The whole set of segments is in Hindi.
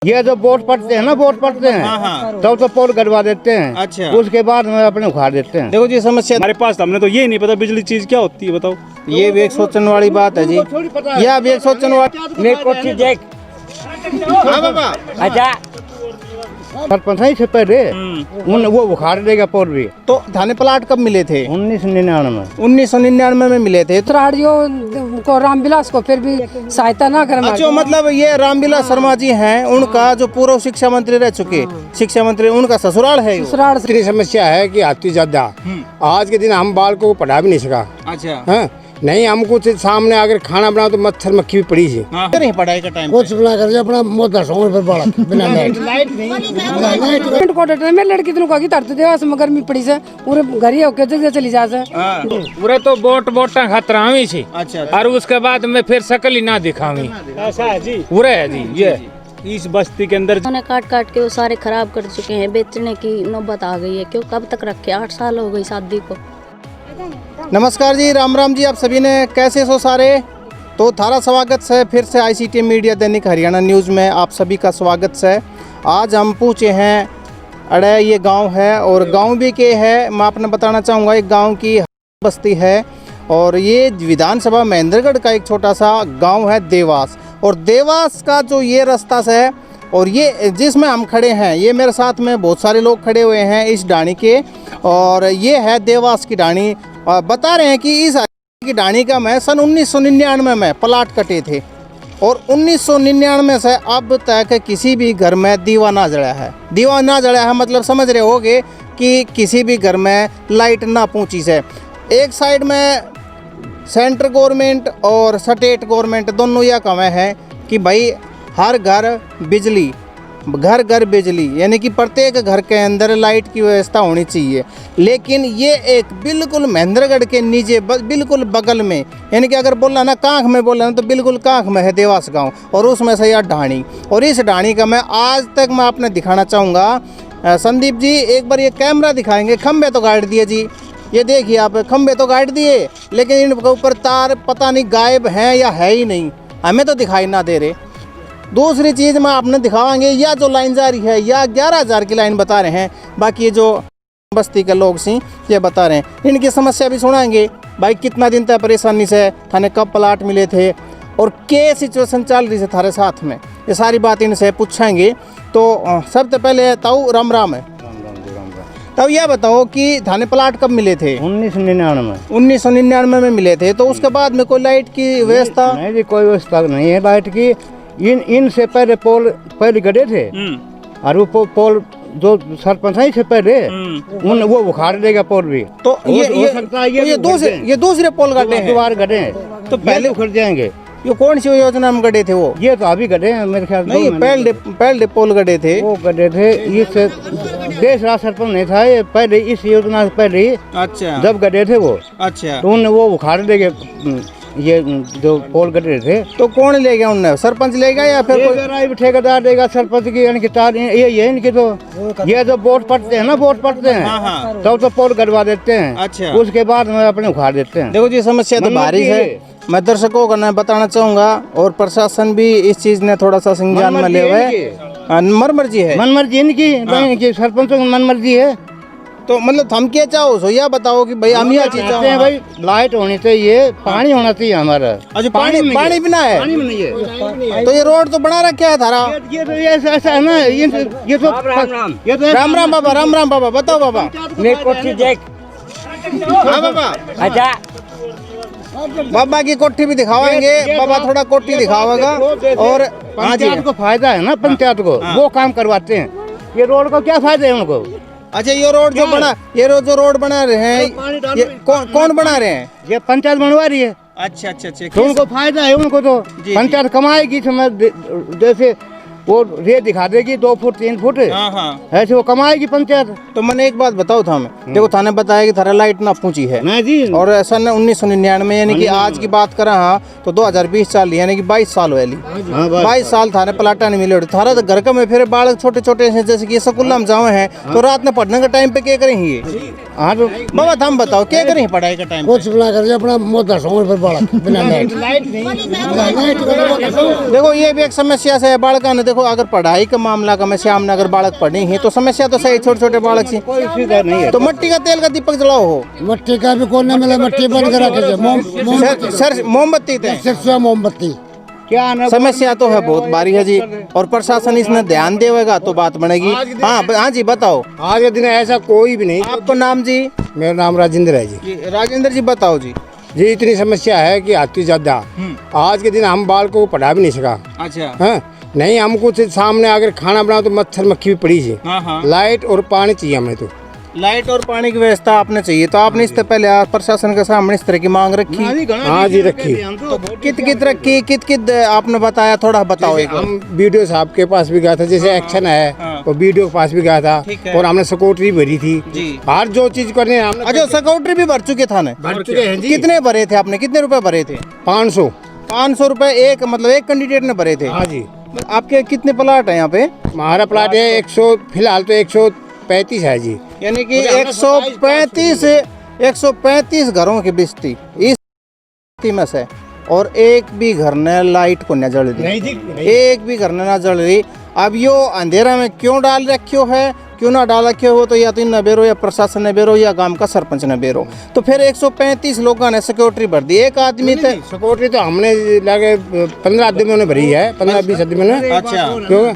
ये जो वोट पड़ते हैं ना, वोट पड़ते हैं तब तो पोल गड़वा देते हैं। अच्छा। उसके बाद में अपने उखाड़ देते हैं। देखो जी समस्या हमारे पास हमने तो ये नहीं पता बिजली चीज क्या होती है, बताओ। ये भी एक सोचने वाली बात है जी, यह भी एक सोचने वाली। हाँ बाबा, अच्छा सरपंच ही से पहले वो उखाड़ देगा पोल भी। तो थाने प्लाट कब मिले थे? 1999 1999 में मिले थे। त्राड़ियों को रामविलास को फिर भी सहायता ना करना। अच्छा, मतलब ये रामविलास शर्मा जी हैं, उनका जो पूर्व शिक्षा मंत्री रह चुके शिक्षा मंत्री, उनका ससुराल है। ससुराल इतनी समस्या है कि आती ज्यादा। आज के दिन हम बाल को पढ़ा भी नहीं सका। अच्छा, हाँ नहीं, हम कुछ सामने अगर खाना बनाओ तो मच्छर मक्खी भी पड़ी थी। नहीं पढ़ाई का टाइम कुछ बना कर अपना मोटा सोन पर बाड़ा बिना लाइट में लड़की तुम कही तरते देवा से गर्मी पड़ी से पूरे घर ही होके जगह चली जा से। पूरे तो बोटा खतरावी छी। अच्छा, और उसके बाद में फिर शकल ही ना दिखावी। ऐसा है जी, पूरे है जी। ये इस बस्ती के अंदर उन्होंने काट काट के वो सारे खराब कर चुके हैं, बेचने की नौबत आ गई है। क्यों, कब तक रखे? 8 साल हो गई शादी को। नमस्कार जी, राम राम जी, आप सभी ने कैसे सो सारे। तो थारा स्वागत है फिर से ICT मीडिया दैनिक हरियाणा न्यूज़ में, आप सभी का स्वागत है। आज हम पहुँचे हैं अड़े, ये गांव है और गांव भी के है। मैं आपने बताना चाहूँगा, एक गांव की बस्ती है और ये विधानसभा महेंद्रगढ़ का एक छोटा सा गांव है देवास। और देवास का जो ये रास्ता है और ये जिसमें हम खड़े हैं, ये मेरे साथ में बहुत सारे लोग खड़े हुए हैं इस डाणी के, और ये है देवास की डाणी। और बता रहे हैं कि इस की डाणी का मैं सन 1999 में प्लाट कटे थे और 1999 से अब तक किसी भी घर में दीवा ना जला है। दीवा ना जला है मतलब समझ रहे होगे कि किसी भी घर में लाइट ना पहुंची से। एक साइड में सेंट्रल गवर्नमेंट और स्टेट गवर्नमेंट दोनों यह कहे हैं कि भाई हर घर बिजली, घर घर बिजली, यानी कि प्रत्येक घर के अंदर लाइट की व्यवस्था होनी चाहिए। लेकिन ये एक बिल्कुल महेंद्रगढ़ के नीचे बिल्कुल बगल में, यानी कि अगर बोला ना कांख में बोला ना तो बिल्कुल कांख में है देवास गांव, और उसमें से यह ढाणी। और इस ढाणी का मैं आज तक मैं आपने दिखाना चाहूँगा। संदीप जी एक बार ये कैमरा दिखाएंगे। खंबे तो गाड़ दिए जी, ये देखिए आप, खंबे तो गाड़ दिए, लेकिन इनके ऊपर तार पता नहीं गायब हैं या है ही नहीं, हमें तो दिखाई ना दे रहे। दूसरी चीज़ मैं आपने दिखावाएंगे, या जो लाइन जा रही है या 11,000 की लाइन बता रहे हैं, बाकी ये जो बस्ती के लोग सी ये बता रहे हैं। इनकी समस्या भी सुनाएंगे, भाई कितना दिन तक परेशानी से थाने कब प्लाट मिले थे और क्या सिचुएशन चल रही है थारे साथ में, ये सारी बात इनसे पूछेंगे। तो सबसे पहले ताऊ राम राम है। तब यह बताओ कि थाने प्लाट कब मिले थे? 1999 1999 में मिले थे। तो उसके बाद में कोई लाइट की व्यवस्था? नहीं जी, कोई व्यवस्था नहीं है लाइट की। इनसे पहले पोल पहले गड़े थे और वो पोल जो सरपंच है से पहले वो उखाड़ देगा पोल भी। तो ये दूसरे पोल गड्ढे हैं, द्वार गड्ढे हैं, तो पहले उखड़ जाएंगे। ये कौन सी योजना में गड्ढे थे वो? ये तो अभी गड्ढे हैं मेरे ख्याल। नहीं, पहले पोल गड्ढे थे, वो गड्ढे थे। इस देश राज सरपंच नहीं था ये पहले, इस योजना से पहले ही। अच्छा, जब गड्ढे थे वो, अच्छा, तो उन्हें वो उखाड़ देंगे ये जो पोल गड्ढे थे। तो कौन ले गया? उन्हें सरपंच ले गया या फिर कोई ठेकेदार देगा? सरपंच की यानी कि तार ये इनकी तो ये जो वोट पड़ते हैं ना, वोट पड़ते हैं तब तो पोल गड़वा देते हैं। अच्छा, उसके बाद में अपने उखाड़ देते हैं। देखो जी समस्या तो भारी है, मैं दर्शकों को बताना चाहूँगा, और प्रशासन भी इस चीज ने थोड़ा सा संज्ञान में ले हुआ है। मनमर्जी है, मनमर्जी इनकी सरपंचों की मनमर्जी है। तो मतलब हम क्या चाहो सो या बताओ कि भाई हम यह चीज चाहते हैं, भाई लाइट होनी चाहिए, पानी होना चाहिए हमारा। अच्छा, पानी भी ना है? पानी नहीं है। तो ये रोड तो बना रखा है थारा। ये तो ऐसा है ना, ये तो राम राम बाबा, राम राम बाबा, बताओ बाबा। हाँ बाबा, अच्छा बाबा की कोठी भी दिखावाएंगे, बाबा थोड़ा कोठी दिखावेगा। और पंचायत को फायदा है ना, पंचायत को वो काम करवाते हैं। ये रोड को क्या फायदा है उनको? अच्छा, ये रोड जो रोड बना रहे हैं, ये कौन बना रहे हैं? ये पंचायत बनवा रही है। अच्छा अच्छा अच्छा, तो उनको फायदा है, उनको तो पंचायत कमाएगी। जैसे वो रेत दिखा देगी 2 फुट 3 फुट, ऐसे वो कमाएगी पंचायत। तो मैंने एक बात बताओ था, हमें देखो थाने बताया कि थारा लाइट ना पहुंची है जी। और सन 1999 यानी कि आज की बात करा हाँ तो 2020 साल यानी कि 22 साल हुए। 22 साल थाने प्लाटा नहीं मिले। थारा तो घर का में फिर बालक छोटे छोटे हैं, जैसे कि स्कूल में जावे हैं, तो रात में पढ़ने के टाइम पे क्या करेंगे? हाँ तो बाबा हम बताओ क्या करें पढ़ाई के टाइम? कुछ बना कर अपना मोटा सोन पर बाड़ा बिना लाइट। देखो ये भी एक समस्या से बालका ने, देखो देखो अगर पढ़ाई का मामला का में श्याम नगर बालक पढ़े हैं तो समस्या तो सही, छोटे छोटे बालक से कोई सुविधा नहीं है। तो मट्टी का तेल का दीपक जलाओ हो मट्टी का भी कौन मिला, मट्टी बंद करा के सर मोमबत्ती थे मोमबत्ती क्या ना समस्या तो है बहुत बारी है जी, और प्रशासन इसमें ध्यान देगा तो बात बनेगी। हाँ जी बताओ, आज के दिन ऐसा कोई भी नहीं। आपको नाम जी? मेरा नाम राजेंद्र है जी। राजेंद्र जी बताओ जी। जी इतनी समस्या है कि आती ज्यादा। आज के दिन हम बालकों को पढ़ा भी नहीं सका। अच्छा हाँ नहीं, हमको सामने अगर खाना बनाओ तो मच्छर मक्खी भी पड़ी थी। लाइट और पानी चाहिए हमें तो। लाइट और पानी की व्यवस्था आपने चाहिए, तो आपने इससे पहले प्रशासन के सामने इस तरह की मांग रखी? हाँ जी रखी। कित रखी, कित आपने बताया, थोड़ा बताओ एक बार। हम वीडियो साहब के पास भी गया था, जैसे एक्शन है वो वीडियो के पास भी गया था, और हमने सिक्योरिटी भरी थी। हर जो चीज करने हमने। अच्छा सिक्योरिटी भी भर चुके थाने? भर चुके हैं जी। कितने भरे थे आपने, कितने रुपए भरे थे? 500 रुपए एक, मतलब एक कैंडिडेट ने भरे थे? हाँ जी। आपके कितने प्लाट है यहाँ पे? हमारा प्लाट है 100, फिलहाल तो 135 है जी। यानी कि 135 घरों की बस्ती इस में से, और एक भी घर ने लाइट को न जल रही, एक भी घर ने ना जल रही। अब यो अंधेरा में क्यों डाल रखियो है, क्यों ना डाल रखे हो, तो या तो इन बेरो, या प्रशासन ने बेरो, या गांव का सरपंच ने बेरो। तो फिर 135 लोगों ने सिक्योरिटी भर दी, एक आदमी थे। सिक्योरिटी तो हमने लगे 15 आदमियों ने भरी है, 15-20 आदमियों ने। अच्छा क्यों?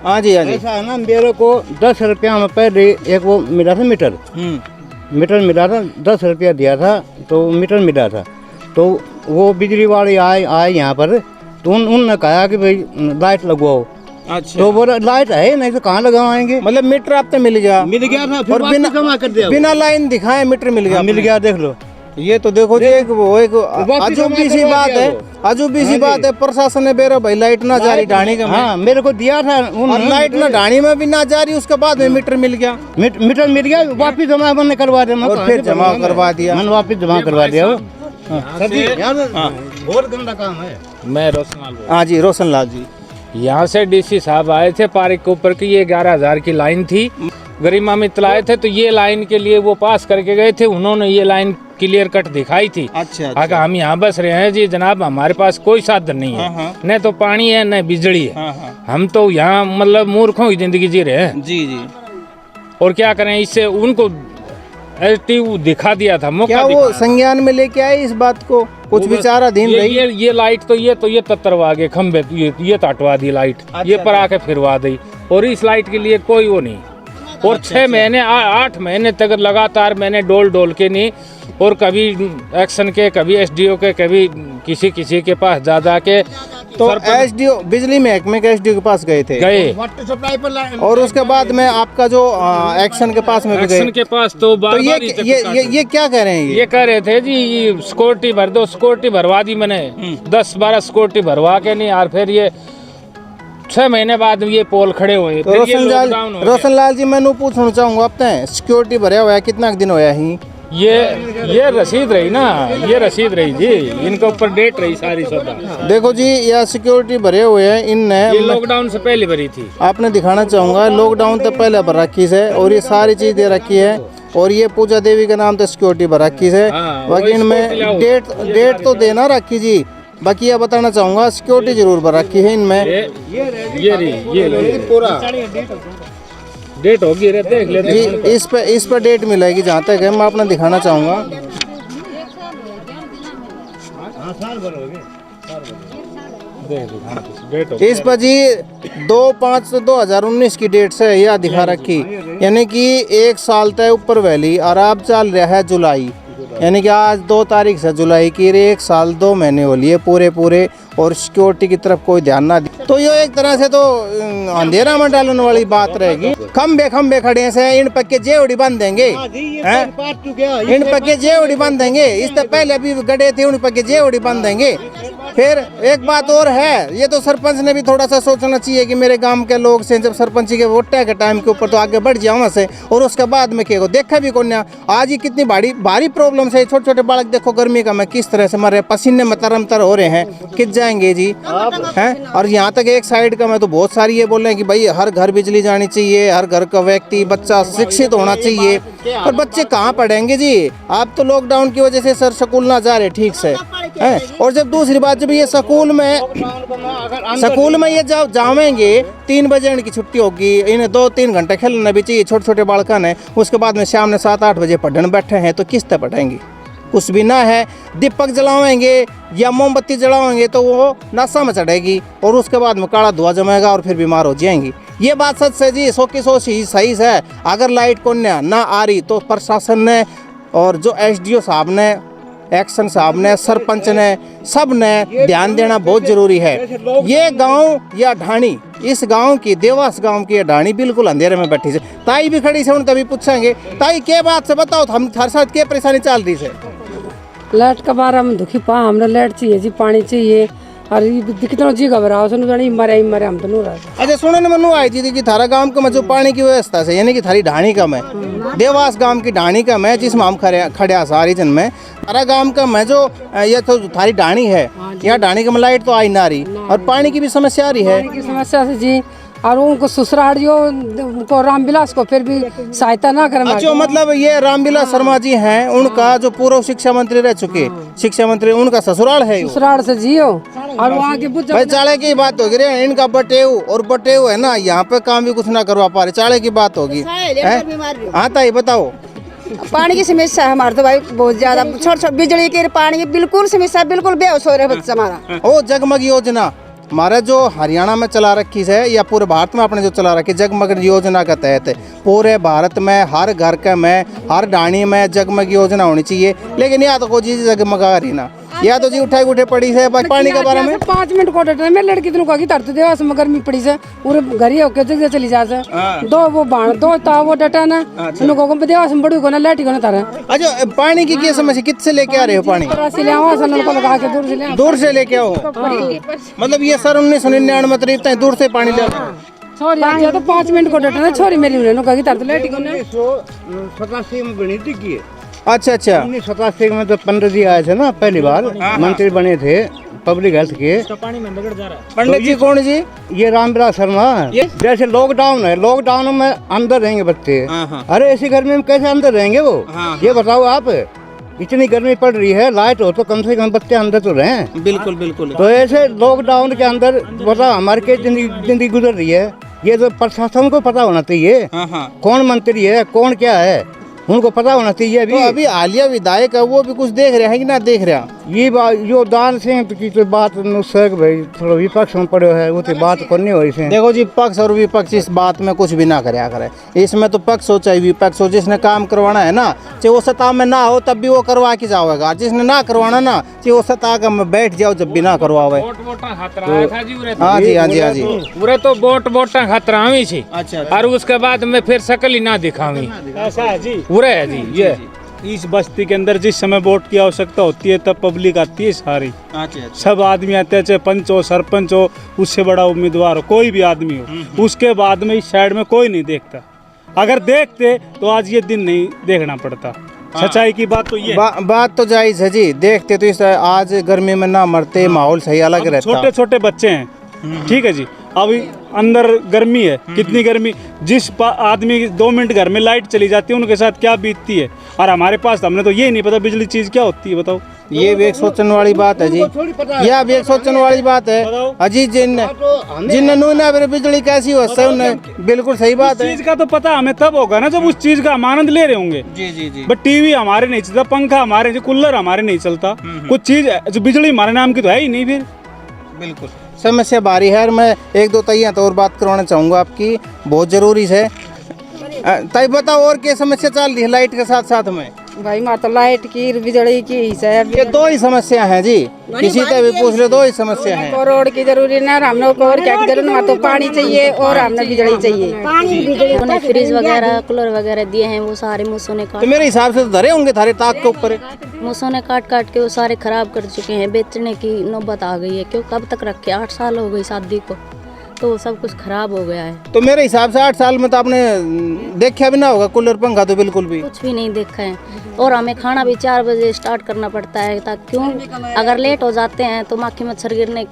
हाँ जी हाँ जी। ऐसा है ना, मेरे को 10 रुपया में पहले एक वो मिला था मीटर मिला था, 10 रुपया दिया था तो मीटर मिला था। तो वो बिजली वाले आए यहाँ पर, तो उनने कहा कि भाई लाइट लगवाओ। अच्छा तो बोला लाइट है नहीं तो कहाँ लगवाएंगे। मतलब मीटर आप तो मिल गया? मिल गया था, फिर और वापस जमा कर दिया। बिना लाइन दिखाए मीटर मिल गया? मिल गया, देख लो। ये तो देखो जी, एक अजूबी सी बात है, अजूबी सी बात है। प्रशासन ने बेरो भाई लाइट ना जारी ढाणी का। हाँ मेरे को दिया था और लाइट ना ढाणी में भी ना जारी, उसके बाद में मीटर मिल गया। मीटर मिल गया, वापिस जमा मैंने करवा दिया। और फिर जमा करवा दिया, मैंने वापिस जमा करवा दिया। बहुत गंदा काम है। मैं रोशनलाल। हाँ जी रोशनलाल जी। यहाँ से डीसी साहब आए थे पार्क के ऊपर की, ये 11,000 की लाइन थी, गरिमा मित्तल आए थे, तो ये लाइन के लिए वो पास करके गए थे, उन्होंने ये लाइन क्लियर कट दिखाई थी। अच्छा अगर हम यहाँ बस रहे हैं जी जनाब, हमारे पास कोई साधन नहीं है, न तो पानी है न बिजली है। हम तो यहाँ मतलब मूर्खों की जिंदगी जी रहे हैं जी जी। और क्या करें, इससे उनको एसटीयू दिखा दिया था मौका। क्या वो संज्ञान में लेके आए इस बात को? कुछ विचाराधीन रही? ये लाइट तो ये तत्तरवा गए खंबे, ये हटवा दी लाइट, ये पर आके फिरवा दी, और इस लाइट के लिए कोई वो नहीं। और 6 महीने 8 महीने तक लगातार मैंने डोल के नहीं, और कभी एक्शन के, कभी एसडीओ के, कभी किसी के पास जा के। तो एसडीओ बिजली महकमे के एसडीओ के पास गए थे? गए। और उसके बाद में आपका जो एक्शन के पास में भी गए? एक्शन के पास तो बार तो ये क्या कह रहे हैं? ये कह रहे थे जी सिक्योरिटी भर दो, सिक्योरिटी भरवा दी मैंने, 10-12 सिक्योरिटी भरवा के नहीं, और फिर ये 6 महीने बाद ये पोल खड़े हुए। तो रोशनलाल जी मैं पूछना चाहूँगा, अब सिक्योरिटी भरे हुआ है कितना दिन होया ही? ये रसीद रही ना, ये रसीद रही जी, इनके ऊपर डेट रही सारी सौदा। देखो जी यह सिक्योरिटी भरे हुए हैं इनने, ये लॉकडाउन से पहले भरी थी। आपने दिखाना चाहूँगा लॉकडाउन तो पहले भर रखी है, और ये सारी चीज दे रखी है, और ये पूजा देवी के नाम से सिक्योरिटी भर रखी है। बाकी इनमें डेट तो देना रखी जी। बाकी ये बताना चाहूँगा सिक्योरिटी जरूर भर रखी है इनमें। ये पूरा डेट होगी रे, देख ले जी। इस पर डेट मिलेगी जहाँ तक है, मैं अपना दिखाना चाहूँगा। इस पर जी 2/5/2019 की डेट से यह दिखा रखी, यानी कि 1 साल तक ऊपर वैली, और अब चल रहा है जुलाई, यानी कि आज 2 तारीख से जुलाई की 1 साल 2 महीने हो लिए पूरे, और सिक्योरिटी की तरफ कोई ध्यान ना दे। तो ये एक तरह से तो अंधेरा में डालने वाली बात रहेगी। खम्बे खड़े से इन पक्के जेवड़ी बांध देंगे, इन पक्के जेवड़ी बांध देंगे। इससे पहले भी गड्ढे थे, उन पक्के जेवड़ी बांध देंगे। फिर एक बात और है, ये तो सरपंच ने भी थोड़ा सा सोचना चाहिए कि मेरे गांव के लोग से जब सरपंच के वोट के टाइम के ऊपर तो आगे बढ़ जाओ वहाँ से, और उसके बाद में क्या देखा भी कौन। आज ही कितनी भारी प्रॉब्लम से छोटे छोटे बालक देखो गर्मी का मैं किस तरह से मर रहे, पसीने में तरमतर हो रहे हैं, कित जाएंगे जी हैं। और यहाँ तक एक साइड का मैं तो बहुत सारी ये बोल रहे हैं कि भाई हर घर बिजली जानी चाहिए, हर घर का व्यक्ति बच्चा शिक्षित होना चाहिए, पर बच्चे कहाँ पढ़ेंगे जी। आप तो लॉकडाउन की वजह से सर स्कूल ना जा रहे ठीक से, है। और जब दूसरी बात, जब ये स्कूल में ये जब जावेंगे 3 बजे इनकी छुट्टी होगी, इन्हें 2-3 घंटे खेलना भी चाहिए, छोटे छोटे बालकन है, उसके बाद में शाम में 7-8 बजे पढ़ने बैठे हैं तो किस तरह पढ़ेंगे? कुछ भी ना है, दीपक जलावेंगे या मोमबत्ती जलावेंगे तो वो नशा में चढ़ेगी और उसके बाद में काला धुआं जमेगा और फिर बीमार हो जाएंगी। ये बात सच है जी, 100 की 100 सही है। अगर लाइट को ना आ रही तो प्रशासन ने और जो SDO साहब ने, एक्शन साहब ने, सरपंच ने, सब ने ध्यान देना बहुत जरूरी है। ये गांव या ढाणी, इस गांव की, देवास गांव की ढाणी बिल्कुल अंधेरे में बैठी है। ताई भी खड़ी से, उन तभी पूछेंगे ताई क्या बात से बताओ, हम हर साथ क्या परेशानी चल रही है? लाइट का बारे में दुखी पा, हमने लाइट चाहिए जी, पानी चाहिए, और कितना जी घबराओ सुन मरे हम तो नहीं रहा। अच्छा सुनो ना, मनु आई थी कि थारा गांव का जो पानी की व्यवस्था से, यानी कि थारी ढाणी कम है, देवास गांव की ढाणी कम है जिसमें हम खड़े सारी जन में, थारा गांव का में जो ये तो थारी ढाणी है, यहाँ ढाणी का लाइट तो आई ना रही और पानी की भी समस्या आ रही है। पानी की समस्या से जी, और उनको ससुराल जो उनको रामविलास को फिर भी सहायता ना करें। अच्छा, मतलब ये रामविलास शर्मा जी हैं, उनका जो पूर्व शिक्षा मंत्री रह चुके, शिक्षा मंत्री, उनका ससुराल है, ससुराल से जियो। और वहाँ के भाई चाले की बात होगी रे, इनका बटेऊ और बटेऊ है ना, यहाँ पे काम भी कुछ ना करवा पा रहे, चाले की बात होगी। हाँ ताई बताओ। पानी की समस्या है हमारे तो भाई बहुत ज्यादा, छोटे बिजली की, पानी की बिल्कुल समस्या, बिल्कुल बेहोश हो रहे बच्चा हमारा। ओ जगमग योजना हमारा जो हरियाणा में चला रखी है या पूरे भारत में अपने जो चला रखी, जगमग योजना के तहत पूरे भारत में हर घर के में, हर ढाणी में जगमग योजना होनी चाहिए। लेकिन या तो कोई चीज जगमगा रही ना, या तो जी उठाई उठे पड़ी है। पानी के बारे में 5 मिनट को डटे, मैं लड़की तुम कही तरते देवा से गर्मी पड़ी से पूरे घर ही होके जगह चली जा से, दो वो बाण दो ता वो डटा ना, उनको को देवा से बड़ी को ना लाइट को ना तारा। अच्छा पानी की क्या समस्या, किससे लेके आ रहे हो पानी? से ले आओ, नल को लगा के दूर से लेके आओ। मतलब ये सर 1999 में तरीफ दूर से पानी ले छोरी तो 5 मिनट को डटे ना, छोरी मेरी उन्होंने कही तरते लाइट को ना। 1987 में बनी थी की। अच्छा 1987 में तो पंडित जी आए थे ना, पहली बार मंत्री बने थे पब्लिक हेल्थ के। पंडित जी कौन जी? ये रामविलास शर्मा। जैसे लॉकडाउन है, लॉकडाउन में अंदर रहेंगे बच्चे, अरे ऐसी गर्मी में कैसे अंदर रहेंगे वो? ये बताओ आप, इतनी गर्मी पड़ रही है, लाइट हो तो कम से कम बच्चे अंदर तो रहें। बिल्कुल बिल्कुल। तो ऐसे लॉकडाउन के अंदर बताओ हमारे क्या जिंदगी गुजर रही है? ये तो प्रशासन को पता होना चाहिए, कौन मंत्री है कौन क्या है, उनको पता होना चाहिए। तो अभी हालिया विधायक है, वो भी कुछ देख रहे हैं कि ना देख रहा? ये बात जो दान सिंह की तो बात भाई थोड़ा विपक्ष में पड़े है, वो तो बात करनी हो इसे। देखो जी, पक्ष और विपक्ष इस बात में कुछ भी ना करे, इसमें तो पक्ष हो चाहे विपक्ष हो, जिसने काम करवाना है ना, चाहे वो सत्ता में ना हो तब भी वो करवा के जाओगा, जिसने ना करवाना ना, चाहे वो सत्ता में बैठ जाओ जब भी ना करवावे। हाँ जी हाँ जी हाँ जी, पूरे तो वोटा खतरा हुई थी। अच्छा, और उसके बाद में फिर शकल ही ना दिखावी, ऐसा है जी पूरे है जी। ये इस बस्ती के अंदर जिस समय वोट की आवश्यकता होती है तब पब्लिक आती है सारी। सब आदमी आते हैं, चाहे पंच हो, सरपंच हो, उससे बड़ा उम्मीदवार हो, कोई भी आदमी हो, उसके बाद में इस साइड में कोई नहीं देखता। अगर देखते तो आज ये दिन नहीं देखना पड़ता। सच्चाई की बात तो ये बात तो जायज है जी, देखते तो इस आज गर्मी में ना मरते, माहौल सही अलग रहता। छोटे छोटे बच्चे हैं, ठीक है जी, अभी अंदर गर्मी है, कितनी गर्मी, जिस आदमी 2 मिनट घर में लाइट चली जाती है उनके साथ क्या बीतती है। और हमारे पास हमने तो ये नहीं पता बिजली चीज क्या होती है, बताओ। ये भी एक सोचने वाली बात है जी, यह भी एक सोचने वाली बात है अजी। जिन बिजली कैसी हो, बिल्कुल सही बात है। चीज का तो पता हमें तब होगा ना जब उस चीज का हम आनंद ले रहे होंगे। जी जी जी। बट टीवी हमारे नहीं चलता, पंखा हमारे, कूलर हमारे नहीं चलता, कुछ चीज जो बिजली हमारे नाम की तो है ही नहीं। फिर बिल्कुल समस्या भारी है। और मैं 1-2 तैयार तो और बात करवाना चाहूँगा आपकी, बहुत जरूरी है। ताई बताओ और क्या समस्या चल रही है लाइट के साथ साथ में? भाई माँ तो लाइट की, बिजली की है, ये 2 ही समस्या है जी, किसी से भी पूछ ले, 2 ही समस्या है। रोड की जरूरी ना, हमने को और क्या की जरूरत है, तो पानी चाहिए और हमने बिजली चाहिए। उन्हें फ्रिज वगैरह कूलर वगैरह दिए हैं, वो सारे मूसों ने तो मेरे हिसाब से तो धरे होंगे थारे ताक के ऊपर। मूसों ने काट के वो सारे खराब कर चुके हैं, बेचने की नौबत आ गई है। क्यों, कब तक रखे, 8 साल हो गई शादी को, तो सब कुछ खराब हो गया है। तो मेरे हिसाब से 8 साल में तो आपने देखा भी ना होगा कूलर पंखा, तो बिल्कुल भी कुछ भी नहीं देखा है। और हमें खाना भी 4 बजे स्टार्ट करना पड़ता है, ताकि क्यों, अगर लेट हो जाते हैं तो माखी मच्छर गिरने